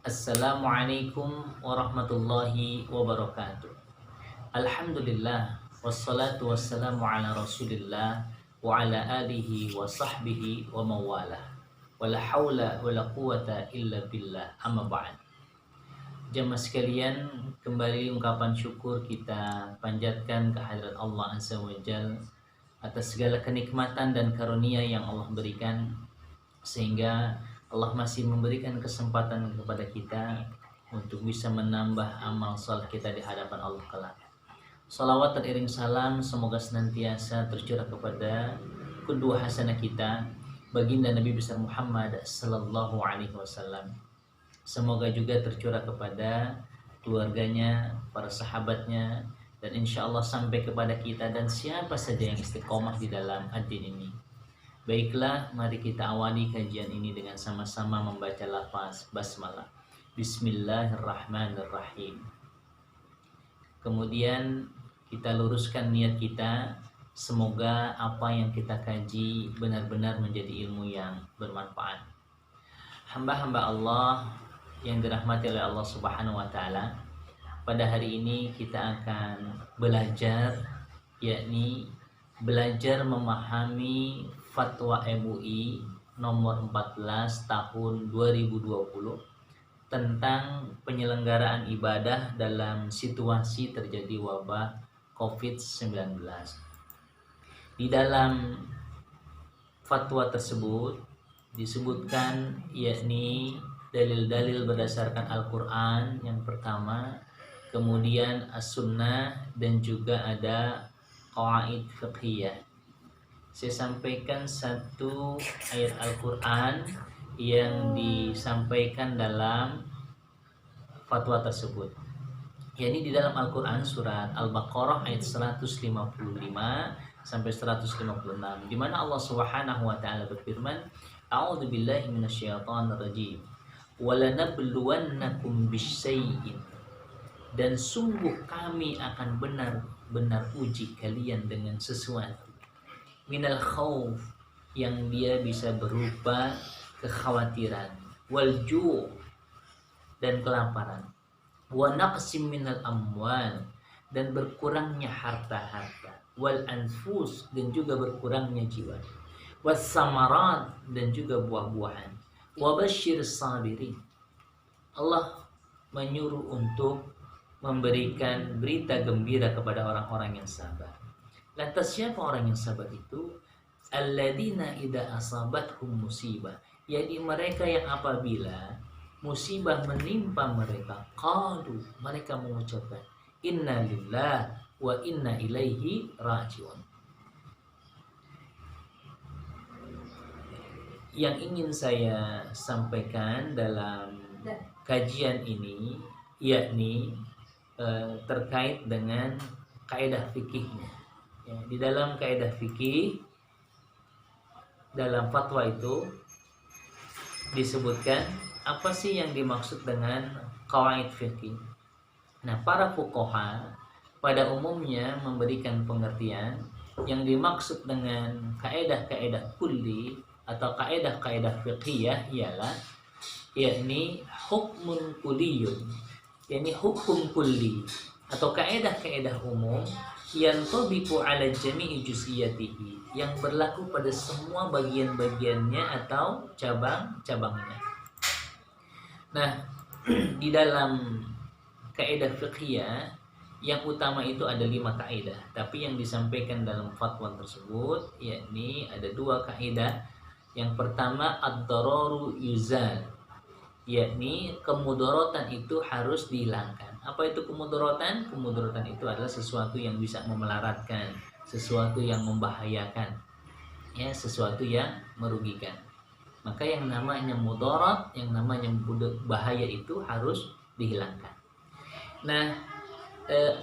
Assalamualaikum warahmatullahi wabarakatuh. Alhamdulillah wassalatu wassalamu ala Rasulillah wa ala alihi wa sahbihi wa mawalah. Wala haula wala quwata illa billah. Amma ba'd. Jamaah sekalian, kembali ungkapan syukur kita panjatkan kehadirat Allah Azza wa Jalla atas segala kenikmatan dan karunia yang Allah berikan, sehingga Allah masih memberikan kesempatan kepada kita untuk bisa menambah amal saleh kita di hadapan Allah kelak. Salawat teriring salam semoga senantiasa tercurah kepada kedua hasanah kita, baginda Nabi besar Muhammad sallallahu alaihi wasallam. Semoga juga tercurah kepada keluarganya, para sahabatnya, dan insya Allah sampai kepada kita dan siapa saja yang istiqomah di dalam ad-din ini. Baiklah, mari kita awali kajian ini dengan sama-sama membaca lafaz basmalah. Bismillahirrahmanirrahim. Kemudian kita luruskan niat kita, semoga apa yang kita kaji benar-benar menjadi ilmu yang bermanfaat. Hamba-hamba Allah yang dirahmati oleh Allah Subhanahu wa taala, pada hari ini kita akan belajar, yakni belajar memahami Fatwa MUI nomor 14 tahun 2020 tentang penyelenggaraan ibadah dalam situasi terjadi wabah COVID-19. Di dalam fatwa tersebut disebutkan yakni dalil-dalil berdasarkan Al-Quran yang pertama, kemudian As-Sunnah, dan juga ada qawaid fiqhiyah. Saya sampaikan satu ayat Al-Quran yang disampaikan dalam fatwa tersebut. Yakni di dalam Al-Quran surat Al-Baqarah ayat 155 sampai 156, di mana Allah Subhanahu wa taala berfirman, A'udzu billahi minasyaitonir rajim. Walanabluwannakum bisyai'in, dan sungguh kami akan benar-benar uji kalian dengan sesuatu, minal khauf, yang dia bisa berupa kekhawatiran, wal ju', dan kelaparan, wa naqsim minal amwal, dan berkurangnya harta-harta, wal anfus, dan juga berkurangnya jiwa, was samarat, dan juga buah-buahan, wa basyir sabirin. Allah menyuruh untuk memberikan berita gembira kepada orang-orang yang sabar. Lantas siapa orang yang sabar itu? Alladzina idza asabathum musibah, yakni mereka yang apabila musibah menimpa mereka, qalu, mereka mengucapkan, inna lillahi wa inna ilaihi rajiun. Yang ingin saya sampaikan dalam kajian ini yakni terkait dengan kaidah fikihnya. Ya, di dalam kaidah fikih, dalam fatwa itu disebutkan apa sih yang dimaksud dengan qawaid fikih. Nah, para fuqaha pada umumnya memberikan pengertian yang dimaksud dengan kaidah-kaidah kulli atau kaidah-kaidah fiqhiyah ialah yakni hukmun kulliyun, yakni hukum kulli atau kaidah-kaidah umum yang tabiqu ala jami'i juz'iyatihi, yang berlaku pada semua bagian-bagiannya atau cabang-cabangnya. Nah, di dalam kaidah fiqhiyah yang utama itu ada 5 kaidah, tapi yang disampaikan dalam fatwa tersebut yakni ada 2 kaidah. Yang pertama ad-dararu yuzal, yakni kemudaratan itu harus dihilangkan. Apa itu kemudaratan? Kemudaratan itu adalah sesuatu yang bisa memelaratkan, sesuatu yang membahayakan, ya, sesuatu yang merugikan. Maka yang namanya mudarat, yang namanya bahaya itu harus dihilangkan. Nah,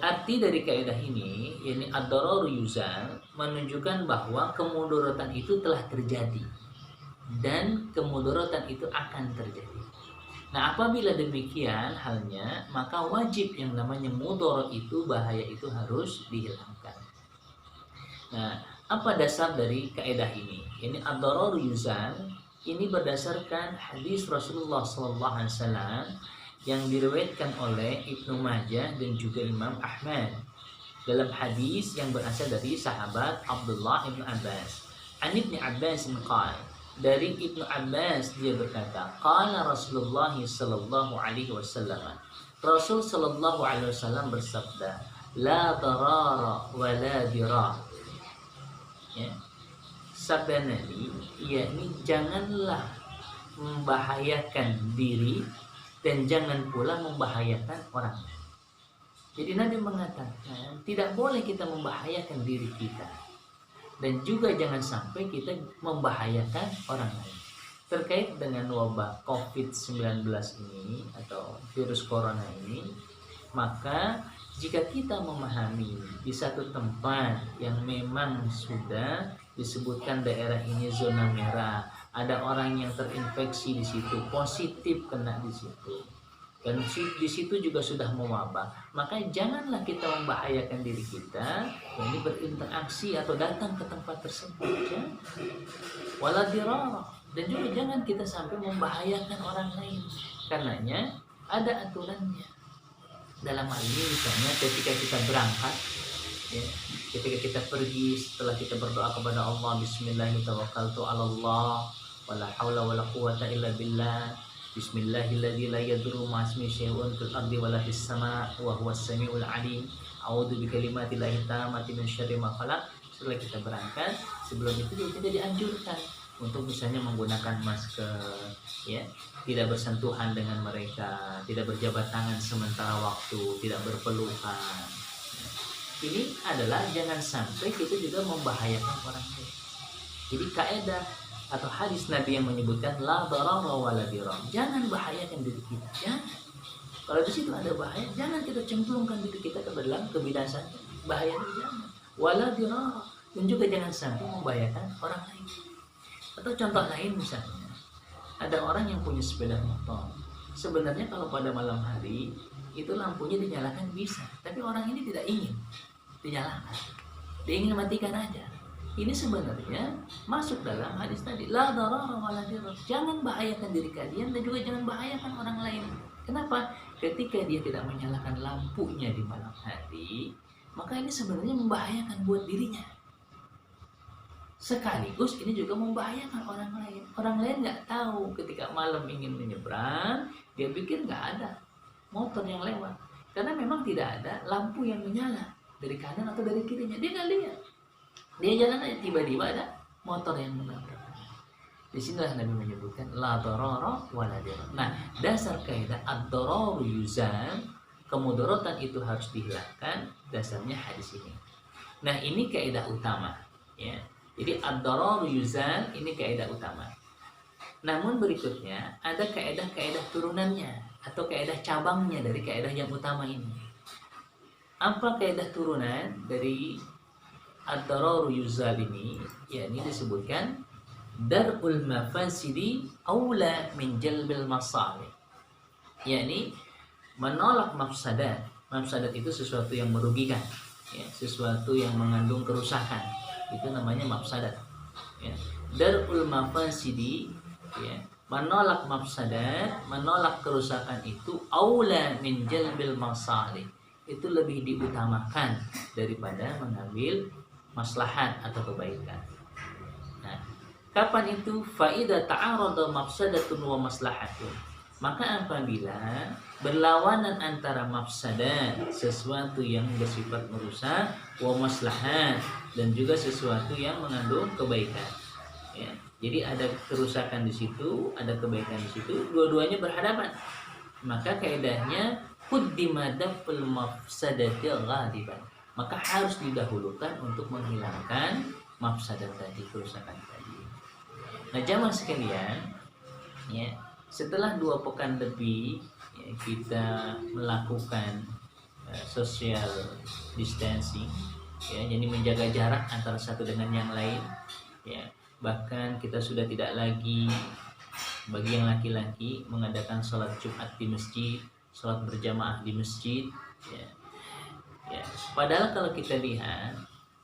arti dari kaidah ini, yakni ad-dararu yuzal, menunjukkan bahwa kemudaratan itu telah terjadi dan kemudaratan itu akan terjadi. Nah, apabila demikian halnya, maka wajib yang namanya mudarat itu, bahaya itu harus dihilangkan. Nah, apa dasar dari kaidah ini? Ini ad-dararu yuzal, ini berdasarkan hadis Rasulullah SAW yang diriwayatkan oleh Ibnu Majah dan juga Imam Ahmad dalam hadis yang berasal dari sahabat Abdullah ibn Abbas. An Ibnu Abbas qala, dari Ibnu Abbas dia berkata, qala Rasulullah sallallahu alaihi wasallam, Rasul sallallahu alaihi wasallam bersabda, la darara wa la dirar. Ya. Sabda Nabi, yakni janganlah membahayakan diri dan jangan pula membahayakan orang. Jadi Nabi mengatakan tidak boleh kita membahayakan diri kita dan juga jangan sampai kita membahayakan orang lain. Terkait dengan wabah COVID-19 ini atau virus corona ini, maka jika kita memahami di satu tempat yang memang sudah disebutkan daerah ini zona merah, ada orang yang terinfeksi di situ, positif kena di situ, dan di situ juga sudah mewabah, maka janganlah kita membahayakan diri kita, ini berinteraksi atau datang ke tempat tersebut, ya. Wala dirara, dan juga jangan kita sampai membahayakan orang lain, karenanya ada aturannya. Dalam hal ini misalnya ketika kita berangkat, ya, ketika kita pergi, setelah kita berdoa kepada Allah, Bismillahirrahmanirrahim, wala haula wala quwata illa billah, Bismillahilladzi la yadurru ma'asmihi syai'un fil ardi wala fis sama' wa huwas samiul alim. A'udzu bikalimatillahi tammati min syarri ma khalaq. Setelah kita berangkat, sebelum itu juga kita dianjurkan untuk misalnya menggunakan masker, ya, tidak bersentuhan dengan mereka, tidak berjabat tangan sementara waktu, tidak berpelukan. Ini adalah jangan sampai kita juga membahayakan orang lain. Jadi kaidah atau hadis Nabi yang menyebutkan la darara wa la dirar, jangan bahayakan diri kita. Jangan. Kalau di situ ada bahaya, jangan kita cemplungkan diri kita ke dalam kebinasan. Bahaya itu jangan. Wala dirar, dan juga jangan sampai membahayakan orang lain. Atau contoh lain misalnya, ada orang yang punya sepeda motor. Sebenarnya kalau pada malam hari itu lampunya dinyalakan bisa, tapi orang ini tidak ingin dinyalakan. Dia ingin matikan aja. Ini sebenarnya masuk dalam hadis tadi, la darara wa la dirar. Jangan bahayakan diri kalian dan juga jangan bahayakan orang lain. Kenapa? Ketika dia tidak menyalakan lampunya di malam hari, maka ini sebenarnya membahayakan buat dirinya. Sekaligus ini juga membahayakan orang lain. Orang lain nggak tahu ketika malam ingin menyeberang, dia pikir nggak ada motor yang lewat, karena memang tidak ada lampu yang menyala dari kanan atau dari kirinya. Dia nggak lihat. Dia jalan aja, tiba-tiba ada motor yang menabrak. Disinilah Nabi menyebutkan la darara wa la dirar. Nah, dasar kaidah ad-dararu yuzal, kemudaratan itu harus dihilangkan, dasarnya hadis ini. Nah, ini kaidah utama, ya. Jadi ad-dararu yuzal ini kaidah utama. Namun berikutnya ada kaidah-kaidah turunannya atau kaidah cabangnya dari kaidah yang utama ini. Apa kaidah turunan dari ad-dararu yuzal ini? Ya, ini disebutkan darul mafasidi aula min jalbil masalih. yakni menolak mafsadat. Mafsadat itu sesuatu yang merugikan, ya, sesuatu yang mengandung kerusakan, itu namanya mafsadat, ya. Darul mafasidi, ya, menolak mafsadat, menolak kerusakan itu aula min jalbil masalih, itu lebih diutamakan daripada mengambil maslahat atau kebaikan. Nah, kapan itu? Faida ta'arada mafsadatun wa maslahatun, maka apabila berlawanan antara mafsadat, sesuatu yang bersifat merusak, wa maslahat, dan juga sesuatu yang mengandung kebaikan, ya. Jadi ada kerusakan di situ, ada kebaikan di situ, dua-duanya berhadapan, maka kaidahnya quddima daf'ul mafsadati ghaliban, maka harus didahulukan untuk menghilangkan mafsadat tadi, kerusakan tadi. Nah, jamaah sekalian, ya, setelah 2 pekan lebih, ya, kita melakukan social distancing, ya, jadi menjaga jarak antara satu dengan yang lain, ya. Bahkan kita sudah tidak lagi bagi yang laki-laki mengadakan sholat Jumat di masjid, sholat berjamaah di masjid, ya. Ya, padahal kalau kita lihat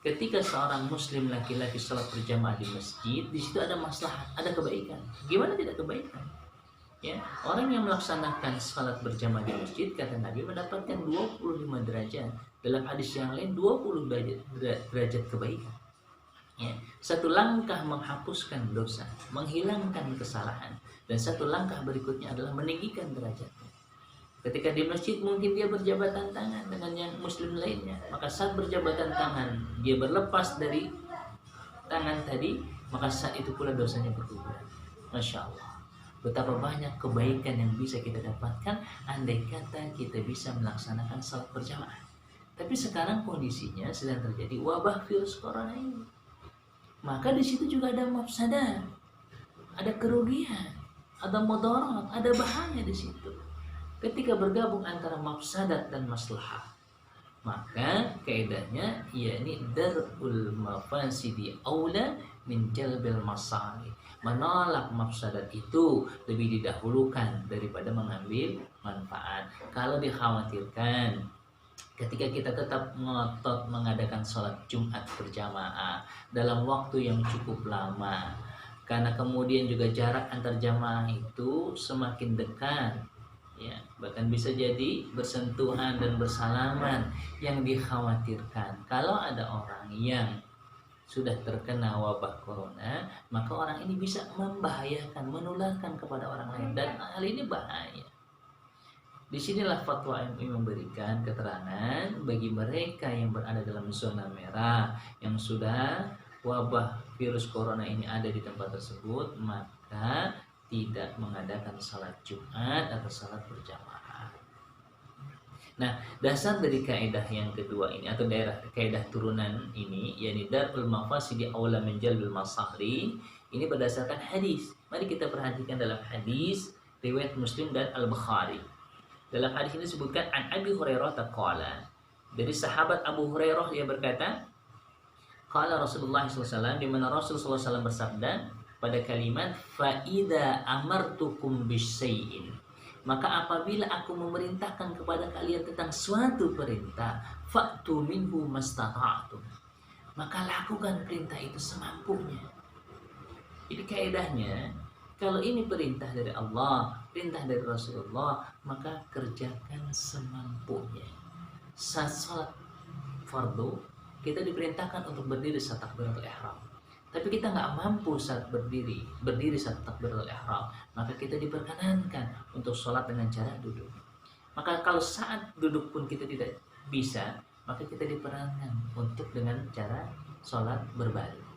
ketika seorang muslim laki-laki sholat berjamaah di masjid, di situ ada maslahat, ada kebaikan. Gimana tidak kebaikan? Ya, orang yang melaksanakan sholat berjamaah di masjid, kata Nabi, mendapatkan 25 derajat. Dalam hadis yang lain 20 derajat kebaikan. Ya, satu langkah menghapuskan dosa, menghilangkan kesalahan, dan satu langkah berikutnya adalah meninggikan derajatnya. Ketika di masjid mungkin dia berjabatan tangan dengan yang muslim lainnya, maka saat berjabatan tangan dia berlepas dari tangan tadi, maka saat itu pula dosanya berguguran. Masya Allah, betapa banyak kebaikan yang bisa kita dapatkan andai kata kita bisa melaksanakan salat berjamaah. Tapi sekarang kondisinya sedang terjadi wabah virus corona ini, maka di situ juga ada mafsadah, ada kerugian, ada mudarat, ada bahaya di situ. Ketika bergabung antara mafsadat dan maslahah, maka kaidahnya yakni darul mafasidi aula min jalbil masalih. Menolak mafsadat itu lebih didahulukan daripada mengambil manfaat. Kalau dikhawatirkan ketika kita tetap ngotot mengadakan sholat Jumat berjamaah dalam waktu yang cukup lama, karena kemudian juga jarak antar jamaah itu semakin dekat, ya, bahkan bisa jadi bersentuhan dan bersalaman. Yang dikhawatirkan kalau ada orang yang sudah terkena wabah corona, maka orang ini bisa membahayakan, menularkan kepada orang lain, dan hal ini bahaya. Disinilah fatwa MUI memberikan keterangan bagi mereka yang berada dalam zona merah, yang sudah wabah virus corona ini ada di tempat tersebut, maka tidak mengadakan salat Jumat atau salat berjamaah. Nah, dasar dari kaidah yang kedua ini atau daerah kaidah turunan ini, yakni darul mafasidi aula min jalbil masalih, ini berdasarkan hadis. Mari kita perhatikan dalam hadis riwayat Muslim dan Al-Bukhari. Dalam hadis ini disebutkan an Abi Hurairah taqala, dari sahabat Abu Hurairah dia berkata, qala Rasulullah SAW, di mana Rasulullah SAW bersabda pada kalimat fa idza amartukum bisyai'in, maka apabila aku memerintahkan kepada kalian tentang suatu perintah, fa'tu minhu mastata'tum, maka lakukan perintah itu semampunya. Jadi kaidahnya, kalau ini perintah dari Allah, perintah dari Rasulullah, maka kerjakan semampunya. Saat sholat fardu, kita diperintahkan untuk berdiri saat takbiratul ihram. Tapi kita nggak mampu saat berdiri saat takbiratul ihram, maka kita diperkenankan untuk sholat dengan cara duduk. Maka kalau saat duduk pun kita tidak bisa, maka kita diperkenankan untuk dengan cara sholat berbaring.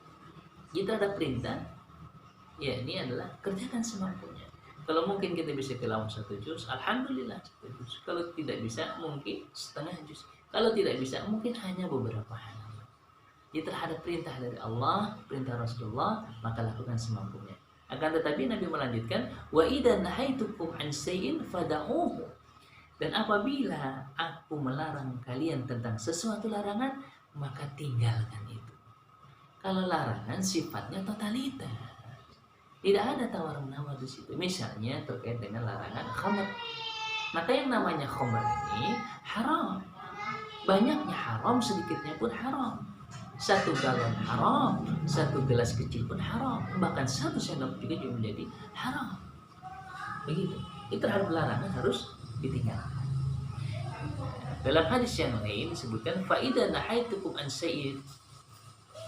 Kita ada perintah, ya ini adalah kerjakan semampunya. Kalau mungkin kita bisa tilawah 1 juz, alhamdulillah 1 juz. Kalau tidak bisa mungkin setengah juz. Kalau tidak bisa mungkin hanya beberapa halaman. Jadi terhadap perintah dari Allah, perintah Rasulullah, maka lakukan semampunya. Akan tetapi Nabi melanjutkan, wa idza nahaitukum an shay'in fada'uhu, dan apabila aku melarang kalian tentang sesuatu larangan, maka tinggalkan itu. Kalau larangan sifatnya totalitas, tidak ada tawar-menawar di situ. Misalnya terkait dengan larangan khamr, maka yang namanya khamr ini haram. Banyaknya haram, sedikitnya pun haram. 1 galon haram, 1 gelas kecil pun haram, bahkan 1 sendok juga menjadi haram. Begitu. Itu terhadap larangan harus ditinggalkan. Dalam hadis yang lain disebutkan fa idza nahaitukum an syai'in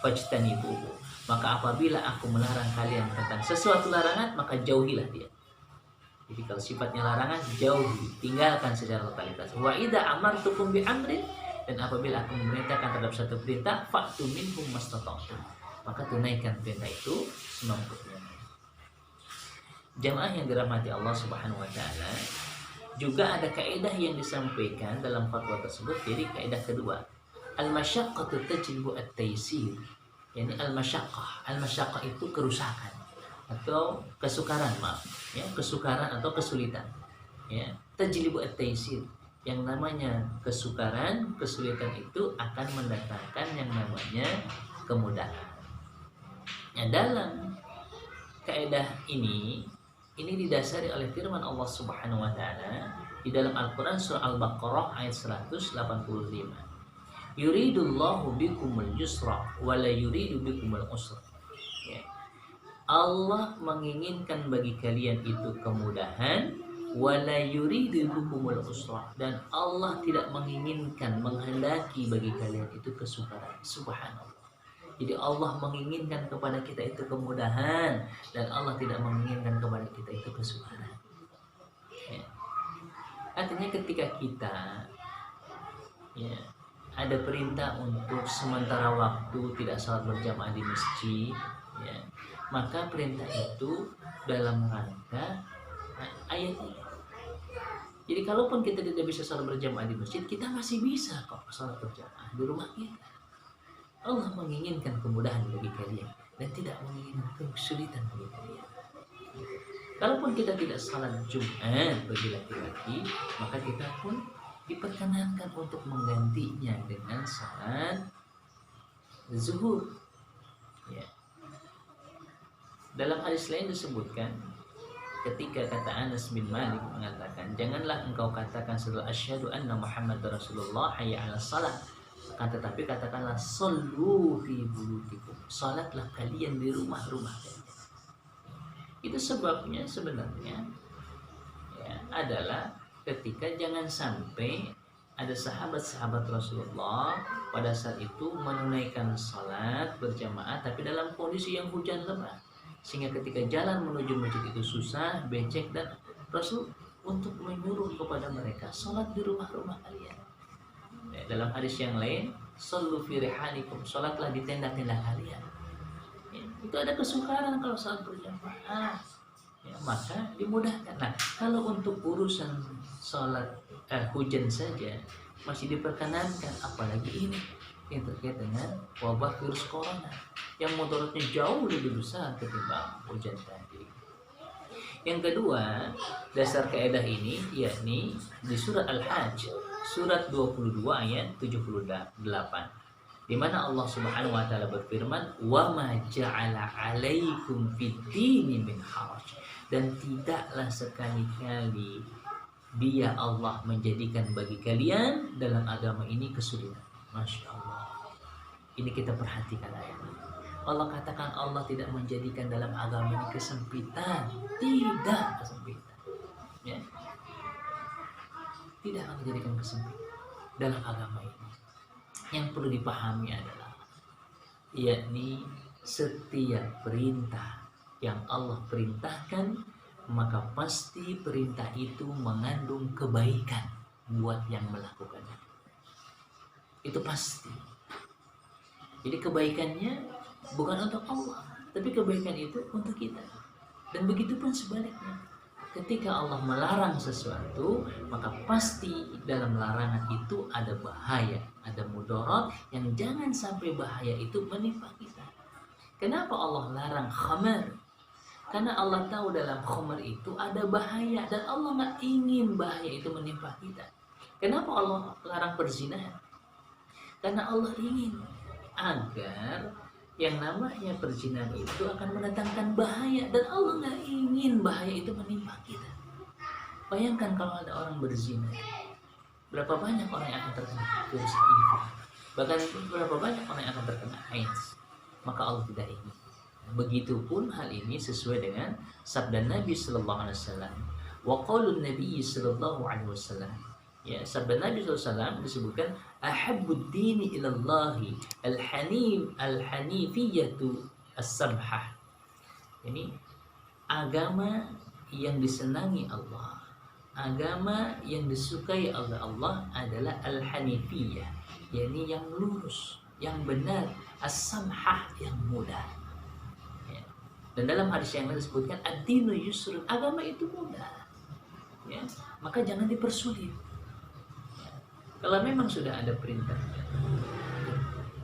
fajtanibuhu, maka apabila aku melarang kalian tentang sesuatu larangan, maka jauhilah dia. Jadi kalau sifatnya larangan, jauhi, tinggalkan secara totalitas. Wa idza amartukum bi amrin, dan apabila aku memerintahkan terhadap satu perintah, fa'tu minhum mastata'tum, maka tunaikan perintah itu semampunya. Jamaah yang dirahmati Allah Subhanahu wa taala, juga ada kaidah yang disampaikan dalam fatwa tersebut. Jadi kaidah kedua, al-masyaqqatu tajlibu at-taysir. Yani al-masyaqqah. Al-masyaqqah itu kerusakan atau kesukaran, ya, kesukaran atau kesulitan. Ya, tajlibu at-taysir. Yang namanya kesukaran, kesulitan itu akan mendatangkan yang namanya kemudahan. Nah, dalam kaidah ini didasari oleh firman Allah Subhanahu wa taala di dalam Al-Qur'an surah Al-Baqarah ayat 185. Yuridullahu bikumul yusra wa la yuridu bikumul usra. Ya. Allah menginginkan bagi kalian itu kemudahan, wala yuridu bikumul usra, dan Allah tidak menginginkan, menghendaki bagi kalian itu kesukaran. Subhanallah. Jadi Allah menginginkan kepada kita itu kemudahan, dan Allah tidak menginginkan kepada kita itu kesukaran. Ya. Artinya ketika kita ya ada perintah untuk sementara waktu tidak sholat berjamaah di masjid, ya, maka perintah itu dalam rangka ayat ini. Jadi kalaupun kita tidak bisa sholat berjamaah di masjid, kita masih bisa kok sholat berjamaah di rumah kita. Allah menginginkan kemudahan bagi kalian dan tidak menginginkan kesulitan bagi kalian. Kalaupun kita tidak sholat Jumat bagi laki-laki, maka kita pun diperkenankan untuk menggantinya dengan sholat zuhur. Ya. Dalam hadis lain disebutkan, ketika kata Anas bin Malik mengatakan, janganlah engkau katakan setelah asyhadu anna Muhammad Rasulullah hayya 'alas shalah, akan tetapi katakanlah sallu fi buyutikum, salatlah kalian di rumah-rumah kalian. Itu sebabnya sebenarnya ya, adalah ketika jangan sampai ada sahabat-sahabat Rasulullah pada saat itu menunaikan salat berjamaah tapi dalam kondisi yang hujan lebat, sehingga ketika jalan menuju masjid itu susah, becek, dan Rasul untuk menyuruh kepada mereka salat di rumah-rumah kalian. Ya, dalam hadis yang lain, sallu fi rihalikum, salatlah di tenda-tenda kalian. Ya, itu ada kesukaran kalau salat berjamaah, ya, maka dimudahkan. Nah, kalau untuk urusan salat hujan saja masih diperkenankan, apalagi ini yang terkait dengan wabah virus corona yang mudaratnya jauh lebih besar ketimbang hujan tadi. Yang kedua, dasar kaidah ini yakni di surat Al-Hajj surat 22 ayat 78, di mana Allah Subhanahu wa taala berfirman, "Wa ma ja'ala 'alaikum fid-dini min haraj." Dan tidaklah sekali-kali Dia Allah menjadikan bagi kalian dalam agama ini kesulitan. Masya Allah. Ini kita perhatikan ayat ini. Allah katakan Allah tidak menjadikan dalam agama ini kesempitan, tidak kesempitan. Ya. Tidak akan menjadikan kesempitan dalam agama ini. Yang perlu dipahami adalah yakni setiap perintah yang Allah perintahkan, maka pasti perintah itu mengandung kebaikan buat yang melakukannya. Itu pasti. Jadi kebaikannya bukan untuk Allah, tapi kebaikan itu untuk kita. Dan begitu pun sebaliknya. Ketika Allah melarang sesuatu, maka pasti dalam larangan itu ada bahaya, ada mudarat yang jangan sampai bahaya itu menimpa kita. Kenapa Allah larang khamar? Karena Allah tahu dalam khamar itu ada bahaya dan Allah nggak ingin bahaya itu menimpa kita. Kenapa Allah larang perzinahan? Karena Allah ingin agar yang namanya perzinahan itu akan mendatangkan bahaya dan Allah nggak ingin bahaya itu menimpa kita. Bayangkan kalau ada orang berzina, berapa banyak orang yang akan terkena virus HIV, bahkan berapa banyak orang yang akan terkena AIDS. Maka Allah tidak ingin. Begitupun hal ini sesuai dengan sabda Nabi Sallallahu Alaihi Wasallam. Wa qaulun Nabi Sallallahu Alaihi Wasallam. Ya, sabda Nabi SAW disebutkan ahabbud dini ilallahi al-hanifiyatu as-samhah. Ini agama yang disenangi Allah, agama yang disukai oleh Allah adalah al-hanifiyah, yakni yang lurus, yang benar, as-samhah, yang mudah. Ya. Dan dalam hadis yang lain disebutkan ad-dinu yusrun, agama itu mudah. Ya, maka jangan dipersulit. Kalau memang sudah ada perintah,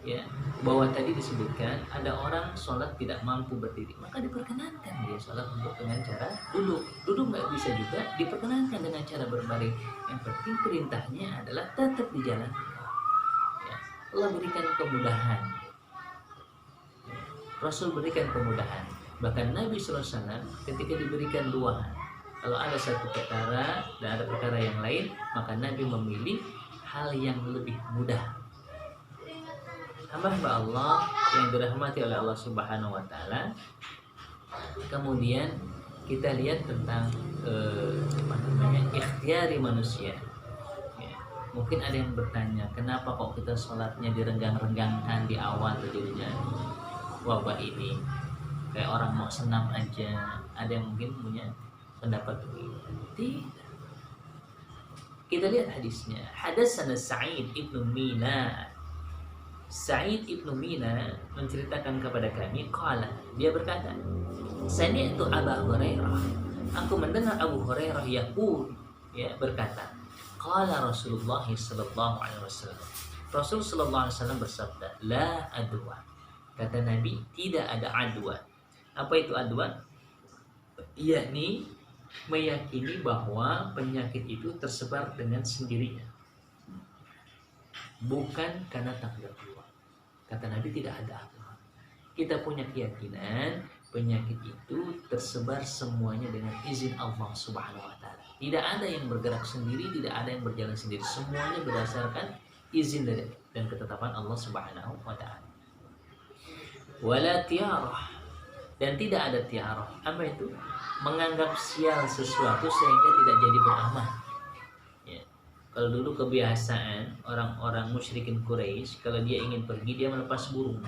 ya, bahwa tadi disebutkan ada orang sholat tidak mampu berdiri, maka diperkenankan dia sholat untuk dengan cara duduk. Duduk nggak bisa juga, diperkenankan dengan cara berbaring. Yang penting perintahnya adalah tetap dijalankan. Ya, Allah berikan kemudahan. Ya, Rasul berikan kemudahan. Bahkan Nabi SAW ketika diberikan dua, kalau ada satu perkara dan ada perkara yang lain, maka Nabi memilih hal yang lebih mudah. hamba-hamba Allah yang dirahmati oleh Allah Subhanahu wa taala. Kemudian kita lihat tentang ikhtiari manusia. Ya, mungkin ada yang bertanya, kenapa kok kita sholatnya direnggang-renggangkan di awal terjadinya wabah ini? Kayak orang mau senam aja. Ada yang mungkin punya pendapat begitu. Tidak. Kita lihat hadisnya. Hadatsana Sa'id ibnu Mina. Sa'id ibnu Mina menceritakan kepada kami, qala, dia berkata, sami'tu Abu Hurairah, aku mendengar Abu Hurairah yaqul, ya, berkata, qala Rasulullah sallallahu alaihi wasallam, Rasul sallallahu alaihi wasallam bersabda, la adwa, kata Nabi, tidak ada adwa. Apa itu adwa? Yakni meyakini bahwa penyakit itu tersebar dengan sendirinya, bukan karena takdir Allah. Kata Nabi, tidak ada apa. Kita punya keyakinan penyakit itu tersebar semuanya dengan izin Allah Subhanahu wa taala. Tidak ada yang bergerak sendiri, tidak ada yang berjalan sendiri. Semuanya berdasarkan izin dari dan ketetapan Allah Subhanahu wa taala. Wala tiarah, dan tidak ada tiarah. Apa itu? Menganggap sial sesuatu sehingga tidak jadi beramal. Ya. Kalau dulu kebiasaan orang-orang musyrikin Quraisy, kalau dia ingin pergi dia melepas burung.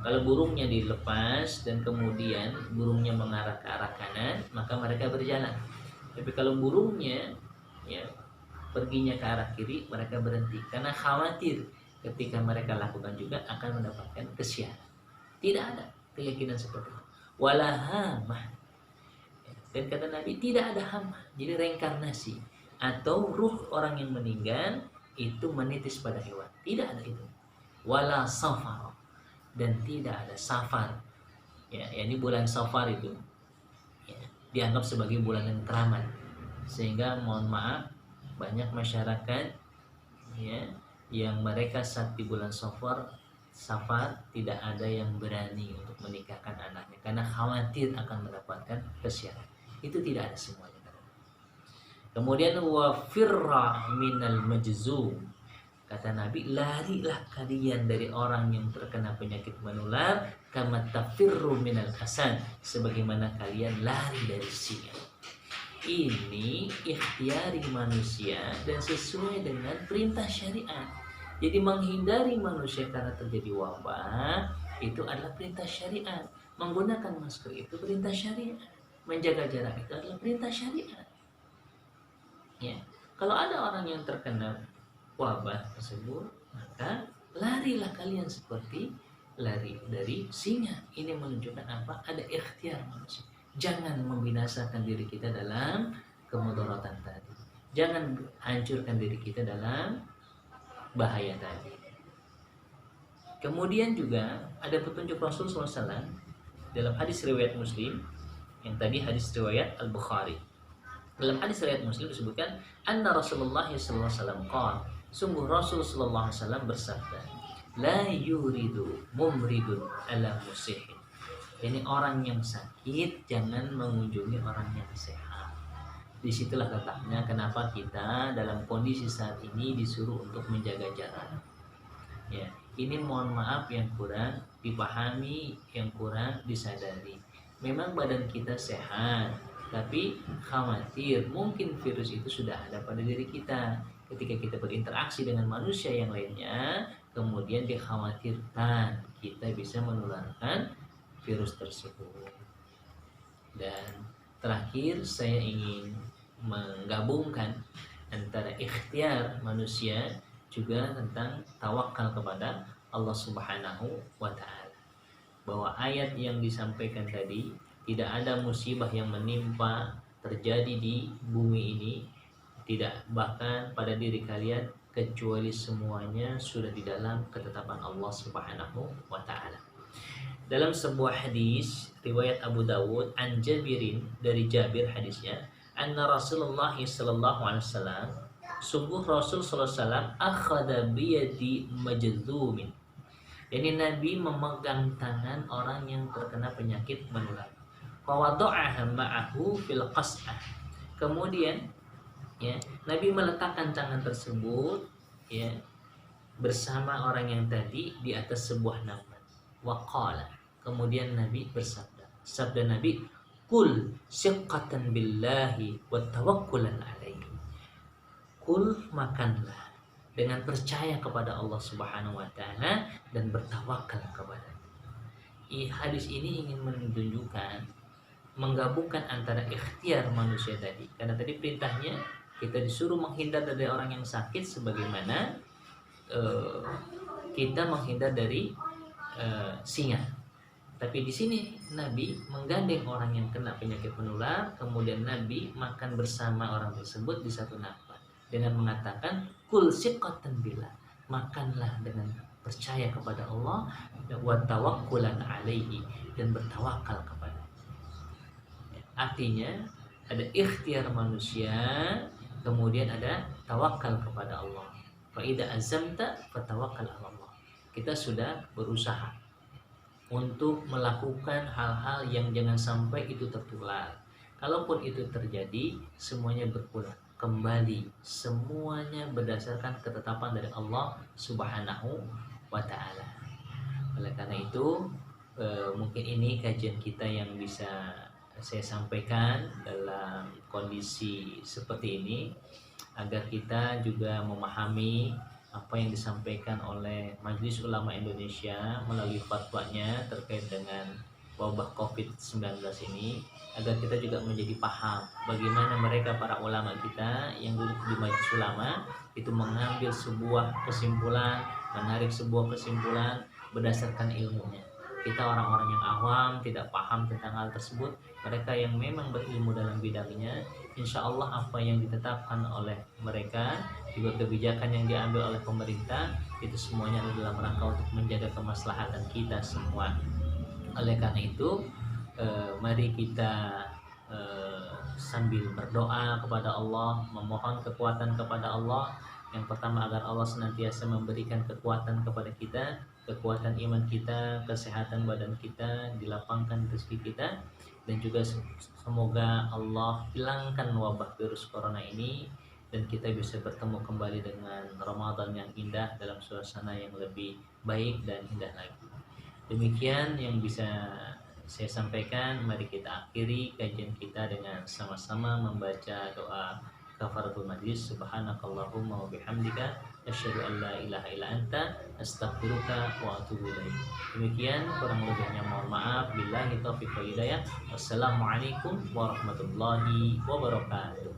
Kalau burungnya dilepas dan kemudian burungnya mengarah ke arah kanan, maka mereka berjalan. Tapi kalau burungnya, ya, perginya ke arah kiri, mereka berhenti karena khawatir ketika mereka lakukan juga akan mendapatkan kesialan. Tidak ada keyakinan seperti itu. Wala hamah. Dan kata Nabi, tidak ada hama, jadi reinkarnasi atau ruh orang yang meninggal itu menitis pada hewan. Tidak ada itu. Wala safar, dan tidak ada safar. Ya, ini bulan safar itu, ya, dianggap sebagai bulan yang teramat. Sehingga mohon maaf, banyak masyarakat, ya, yang mereka saat di bulan safar tidak ada yang berani untuk menikahkan anaknya karena khawatir akan mendapatkan kesialan. Itu tidak ada semuanya. Kemudian wa firra minal majzum, kata Nabi, larilah kalian dari orang yang terkena penyakit menular, kama tafirru minal asad, sebagaimana kalian lari dari singa. Ini ikhtiari manusia dan sesuai dengan perintah syariat. Jadi menghindari manusia karena terjadi wabah itu adalah perintah syariat. Menggunakan masker itu perintah syariat. Menjaga jarak itu adalah perintah syariat. Ya, kalau ada orang yang terkena wabah tersebut, maka larilah kalian seperti lari dari singa. Ini menunjukkan apa? Ada ikhtiar manusia. Jangan membinasakan diri kita dalam kemudaratan tadi. Jangan hancurkan diri kita dalam bahaya tadi. Kemudian juga ada petunjuk Rasul SAW dalam hadis riwayat Muslim. Yang tadi hadis riwayat Al-Bukhari. Dalam hadis riwayat Muslim disebutkan, anna Rasulullah sallallahu alaihi wasallam qala, sungguh Rasul sallallahu alaihi wasallam bersabda, la yuridu mumridun ala musihin. Ini orang yang sakit jangan mengunjungi orang yang sehat. Disitulah letaknya kenapa kita dalam kondisi saat ini disuruh untuk menjaga jarak. Ya, ini mohon maaf yang kurang dipahami, yang kurang disadari. Memang badan kita sehat, tapi khawatir mungkin virus itu sudah ada pada diri kita. Ketika kita berinteraksi dengan manusia yang lainnya, kemudian dikhawatirkan kita bisa menularkan virus tersebut. Dan terakhir saya ingin menggabungkan antara ikhtiar manusia juga tentang tawakal kepada Allah Subhanahu wa taala. Bahwa ayat yang disampaikan tadi, tidak ada musibah yang menimpa terjadi di bumi ini, tidak bahkan pada diri kalian, kecuali semuanya sudah di dalam ketetapan Allah Subhanahu wa taala. Dalam sebuah hadis riwayat Abu Dawud an Jabirin, dari Jabir hadisnya, anna Rasulullah sallallahu alaihi wasallam, sungguh Rasul sallallahu alaihi wasallam akhadha biyadi majzumin. Ini Nabi memegang tangan orang yang terkena penyakit menular. Fawada'aha ma'ahu fil qas'ah. Kemudian, ya, Nabi meletakkan tangan tersebut, ya, bersama orang yang tadi di atas sebuah nampan. Waqala, kemudian Nabi bersabda. Sabda Nabi, kul syiqqatan billahi wa tawakkulan alaihi. Kul, makanlah dengan percaya kepada Allah Subhanahu wa taala dan bertawakal kepada. Hadis ini ingin menunjukkan menggabungkan antara ikhtiar manusia tadi, karena tadi perintahnya kita disuruh menghindar dari orang yang sakit sebagaimana kita menghindar dari singa. Tapi di sini Nabi menggandeng orang yang kena penyakit menular, kemudian Nabi makan bersama orang tersebut di satu nampan dengan mengatakan kul siqatan billah, makanlah dengan percaya kepada Allah, wa tawakkulan alaihi, dan bertawakal kepada. Artinya ada ikhtiar manusia, kemudian ada tawakal kepada Allah. Fa idza azamta fatawakkal 'ala Allah. Kita sudah berusaha untuk melakukan hal-hal yang jangan sampai itu tertular. Kalaupun itu terjadi, semuanya berpulang kembali, semuanya berdasarkan ketetapan dari Allah Subhanahu wa taala. Oleh karena itu, mungkin ini kajian kita yang bisa saya sampaikan dalam kondisi seperti ini, agar kita juga memahami apa yang disampaikan oleh Majelis Ulama Indonesia melalui fatwanya terkait dengan wabah COVID-19 ini, agar kita juga menjadi paham bagaimana mereka para ulama kita yang duduk di Majelis Ulama itu mengambil sebuah kesimpulan, menarik sebuah kesimpulan berdasarkan ilmunya. Kita orang-orang yang awam tidak paham tentang hal tersebut. Mereka yang memang berilmu dalam bidangnya, insya Allah apa yang ditetapkan oleh mereka, juga kebijakan yang diambil oleh pemerintah, itu semuanya adalah dalam rangka untuk menjaga kemaslahatan kita semua. Oleh karena itu, mari kita sambil berdoa kepada Allah, memohon kekuatan kepada Allah. Yang pertama, agar Allah senantiasa memberikan kekuatan kepada kita, kekuatan iman kita, kesehatan badan kita, dilapangkan rezeki kita, dan juga semoga Allah hilangkan wabah virus corona ini dan kita bisa bertemu kembali dengan Ramadan yang indah dalam suasana yang lebih baik dan indah lagi. Demikian yang bisa saya sampaikan. Mari kita akhiri kajian kita dengan sama-sama membaca doa kafaratul majlis. Subhanakallahumma wa bihamdika asyhadu an la ilaha illa anta astaghfiruka wa atubu ilaik. Demikian, kurang lebihnya mohon maaf. Billahi taufiq wal hidayah. Wassalamualaikum warahmatullahi wabarakatuh.